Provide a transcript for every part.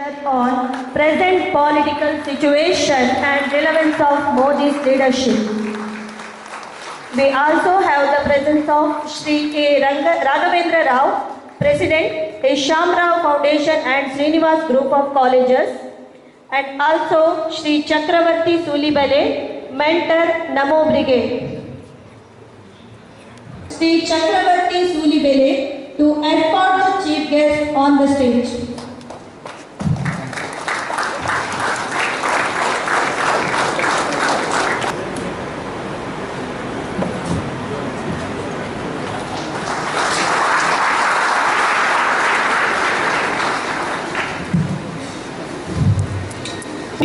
here on present political situation and relevance of Modi's leadership. We also have the presence of Shri K. Raghavendra Rao, President, A. Shyam Rao Foundation and Srinivas Group of Colleges, and also Shri Chakravarti Sulibale, Mentor, Namo Brigade. Shri Chakravarti Sulibale to escort the chief guest on the stage.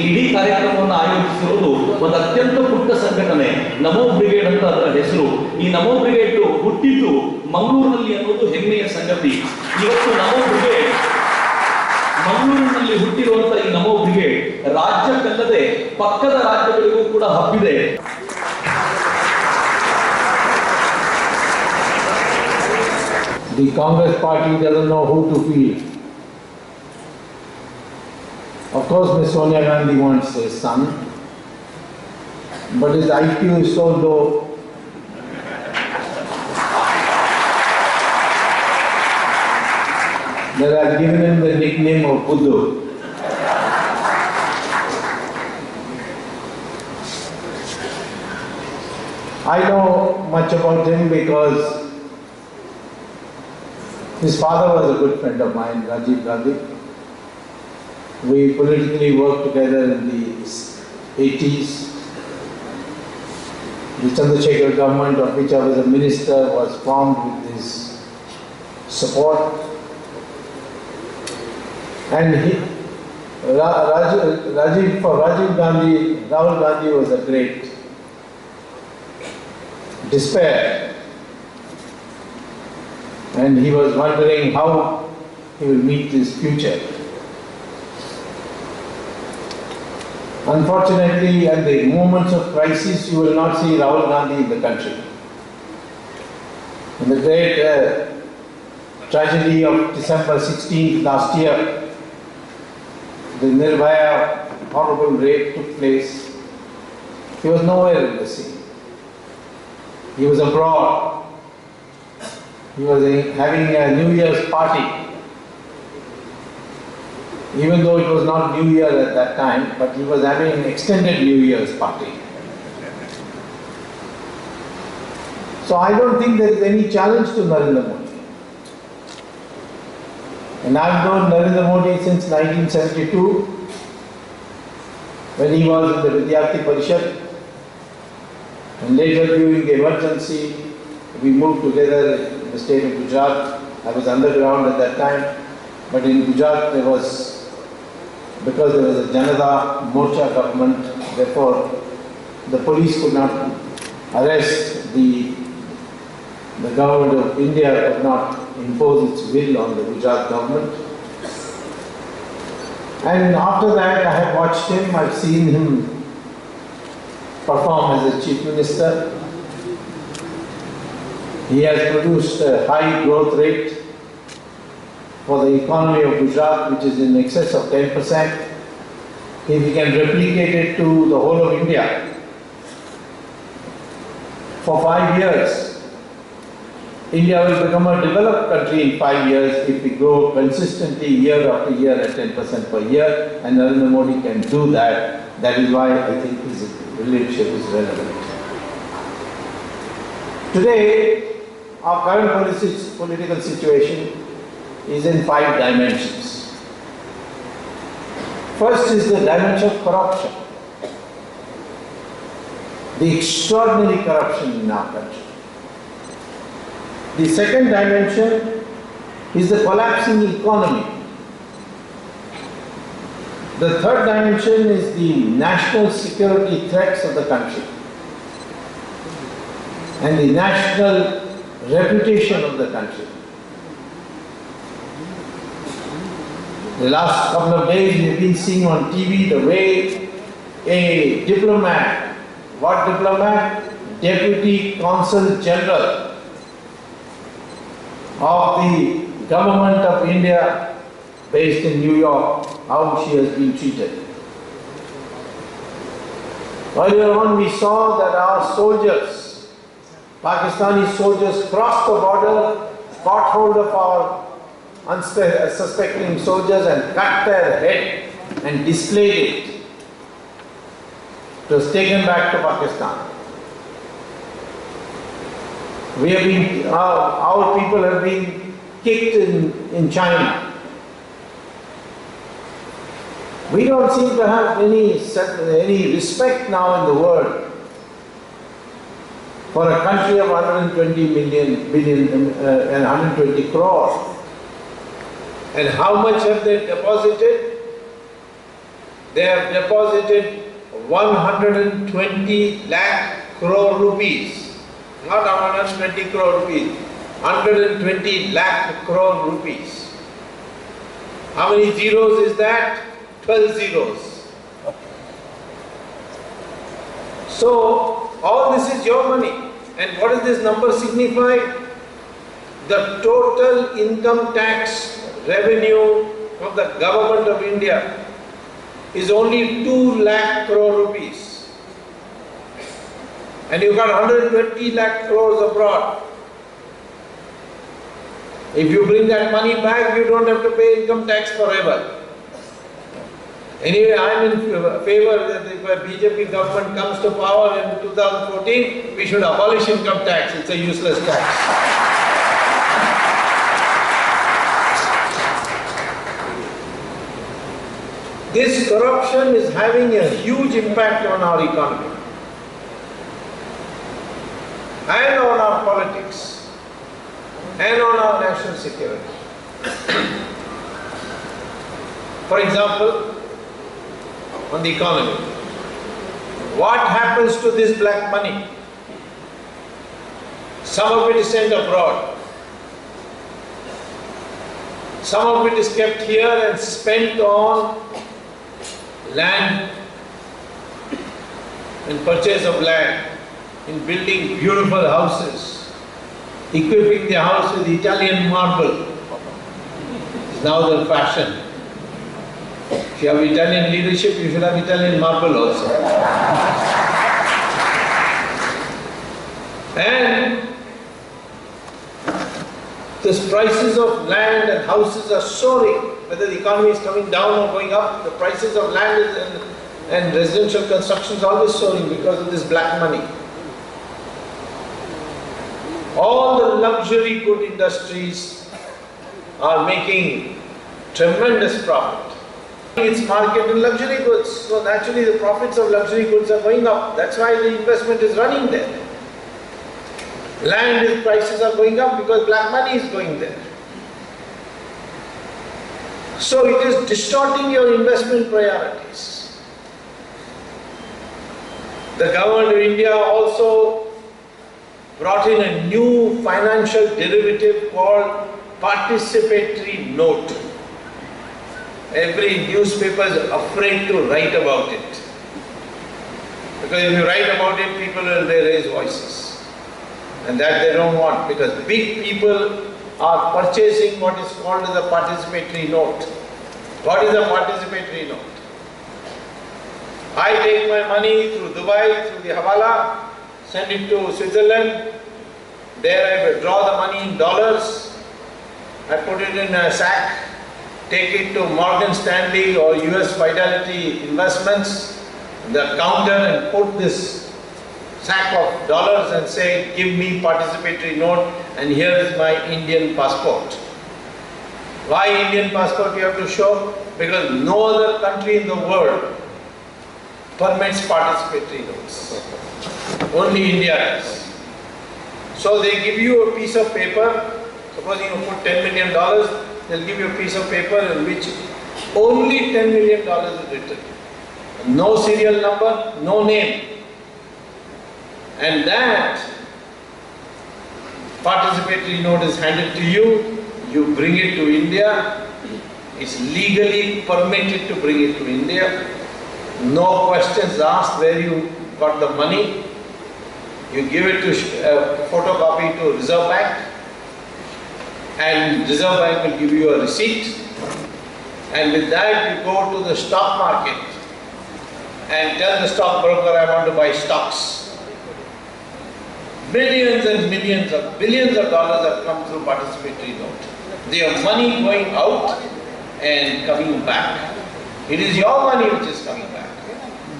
ಇಡೀ ಕಾರ್ಯಕ್ರಮವನ್ನು ಆಯೋಜಿಸಿರುವುದು ಒಂದು ಅತ್ಯಂತ ಪುಟ್ಟ ಸಂಘಟನೆ ನಮೋ brigade ಅಂತ ಅದರ ಹೆಸರು. ಈ ನಮೋ ಬ್ರಿಗೇಡ್ ಹುಟ್ಟಿದ್ದು ಮಂಗಳೂರಿನಲ್ಲಿ ಅನ್ನೋದು ಹೆಮ್ಮೆಯ ಸಂಗತಿ. ಇವತ್ತು ನಮೋ ಬ್ರಿಗೇಡ್ ಮಂಗಳೂರಿನಲ್ಲಿ ಹುಟ್ಟಿರುವಂತಹ ಈ ನಮೋ ಬ್ರಿಗೇಡ್ ರಾಜ್ಯಕ್ಕಲ್ಲದೆ ಪಕ್ಕದ ರಾಜ್ಯಗಳಿಗೂ ಕೂಡ ಹಬ್ಬಿದೆ. The Congress party doesn't know who to feel. Of course, Ms. Sonia Gandhi wants a son, but his IQ is so low that I've given him the nickname of Buddhu. I know much about him because his father was a good friend of mine, Rajiv Gandhi. We politically worked together in the 80s. The Chandrasekhar government, of which I was a minister, was formed with his support. And Rajiv Gandhi, Rahul Gandhi was a great despair. And he was wondering how he will meet his future. Unfortunately, at the moments of crisis, you will not see Rahul Gandhi in the country. In the great tragedy of December 16th last year, the Nirbhaya horrible rape took place. He was nowhere in the scene. He was abroad. He was having a New Year's party. Even though it was not New Year at that time, but he was having an extended New Year's party. So I don't think there is any challenge to Narendra Modi. And I've known Narendra Modi since 1972, when he was in the Vidyarthi Parishad. And later during the emergency, we moved together in the state of Gujarat. I was underground at that time, but in Gujarat because there was a Janata Morcha government, therefore the police could not arrest, the government of India could not impose its will on the Gujarat government. And after that I have watched him, I've seen him perform as a chief minister. He has produced a high growth rate for the economy of Gujarat, which is in excess of 10%. If we can replicate it to the whole of India, for 5 years, India will become a developed country in 5 years if we grow consistently year after year at 10% per year, and Narendra Modi can do that. That is why I think his leadership is relevant. Today, our current political situation is in 5 dimensions. First is the dimension of corruption, the extraordinary corruption in our country. The second dimension is the collapsing economy. The third dimension is the national security threats of the country and the national reputation of the country. The last couple of days we have been seeing on TV the way a diplomat, what diplomat? Deputy Consul General of the Government of India based in New York, how she has been treated. Earlier on we saw that our soldiers, Pakistani soldiers, crossed the border, caught hold of our unsuspecting soldiers and cut their head and displayed it. It was taken back to Pakistan. We have been, our people have been kicked in China. We don't seem to have any respect now in the world for a country of 120 billion and 120 crores. And how much have they deposited? They have deposited 120 lakh crore rupees. Not 120 crore rupees, 120 lakh crore rupees. How many zeros is that? 12 zeros. So, all this is your money. And what does this number signify? The total income tax revenue of the government of India is only 2 lakh crore rupees. And you got 120 lakh crores abroad. If you bring that money back, you don't have to pay income tax forever. Anyway, I am in favor that if a BJP government comes to power in 2014, we should abolish income tax. It's a useless tax. This corruption is having a huge impact on our economy and on our politics and on our national security. For example, on the economy, what happens to this black money? Some of it is sent abroad. Some of it is kept here and spent on land, in purchase of land, in building beautiful houses, equipping the house with Italian marble. It's now the fashion. If you have Italian leadership, you should have Italian marble also. And the prices of land and houses are soaring. Whether the economy is coming down or going up, the prices of land and residential construction is always soaring because of this black money. All the luxury good industries are making tremendous profit. It's market in luxury goods, so naturally the profits of luxury goods are going up. That's why the investment is running there. Land prices are going up because black money is going there. So it is distorting your investment priorities. The government of India also brought in a new financial derivative called participatory note. Every newspaper is afraid to write about it. Because if you write about it, people will raise voices. And that they don't want, because big people are purchasing what is called as a participatory note. What is a participatory note? I take my money through Dubai, through the Hawala, send it to Switzerland. There I withdraw the money in dollars. I put it in a sack, take it to Morgan Stanley or US Fidelity Investments, the counter, and put this sack of dollars and say, give me participatory note and here is my Indian passport. Why Indian passport you have to show? Because no other country in the world permits participatory notes. Only India does. So they give you a piece of paper, suppose you put $10 million, they'll give you a piece of paper in which only $10 million is written. No serial number, no name. And that participatory note is handed to you, you bring it to India, it's legally permitted to bring it to India, no questions asked where you got the money, you give it to photocopy to Reserve Bank, and Reserve Bank will give you a receipt, And with that, you go to the stock market and tell the stockbroker, I want to buy stocks. Millions and millions of billions of dollars have come through participatory note. They have money going out and coming back. It is your money which is coming back.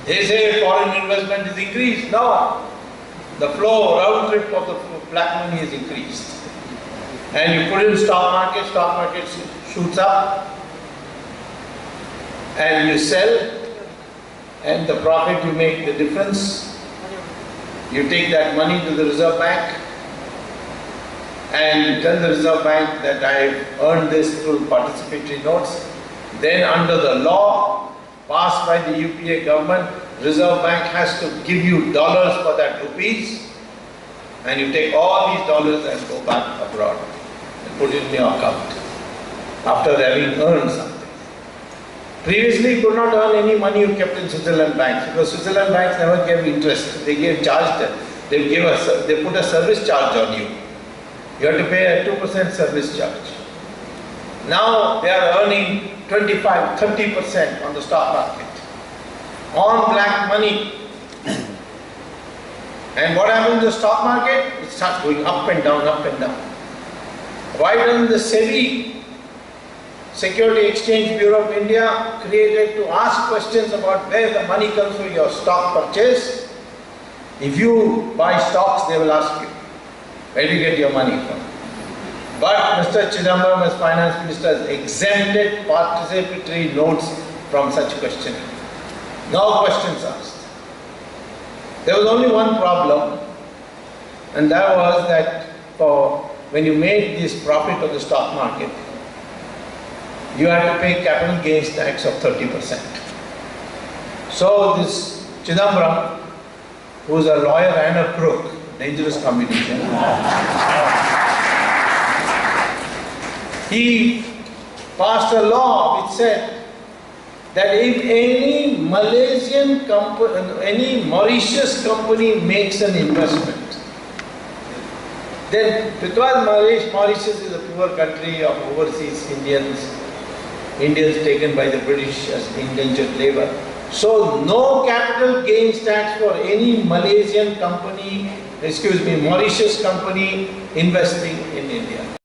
They say foreign investment is increased. No. The flow, round trip of the black money is increased. And you put in stock market shoots up. And you sell, and the profit you make the difference. You take that money to the Reserve Bank and you tell the Reserve Bank that I have earned this through participatory notes. Then under the law passed by the UPA government, Reserve Bank has to give you dollars for that rupees, and you take all these dollars and go back abroad and put it in your account after having earned something. Previously, you could not earn any money you kept in Switzerland banks, because Switzerland banks never gave interest. They gave charge. They put a service charge on you. You have to pay a 2% service charge. Now they are earning 25, 30% on the stock market on black money. And what happens to the stock market? It starts going up and down, up and down. Why doesn't the SEBI, Security Exchange Bureau of India, created to ask questions about where the money comes from your stock purchase? If you buy stocks, they will ask you, where do you get your money from? But Mr. Chidambaram as Finance Minister has exempted participatory notes from such questioning. No questions asked. There was only one problem, and that was that when you made this profit of the stock market, you had to pay capital gains tax of 30%. So this Chidambaram, who is a lawyer and a crook, dangerous combination, he passed a law which said that if any Malaysian company, any Mauritius company makes an investment, then because Mauritius is a poor country of overseas Indians taken by the British as indentured labor, so no capital gains tax for any Malaysian company, Mauritius company investing in India.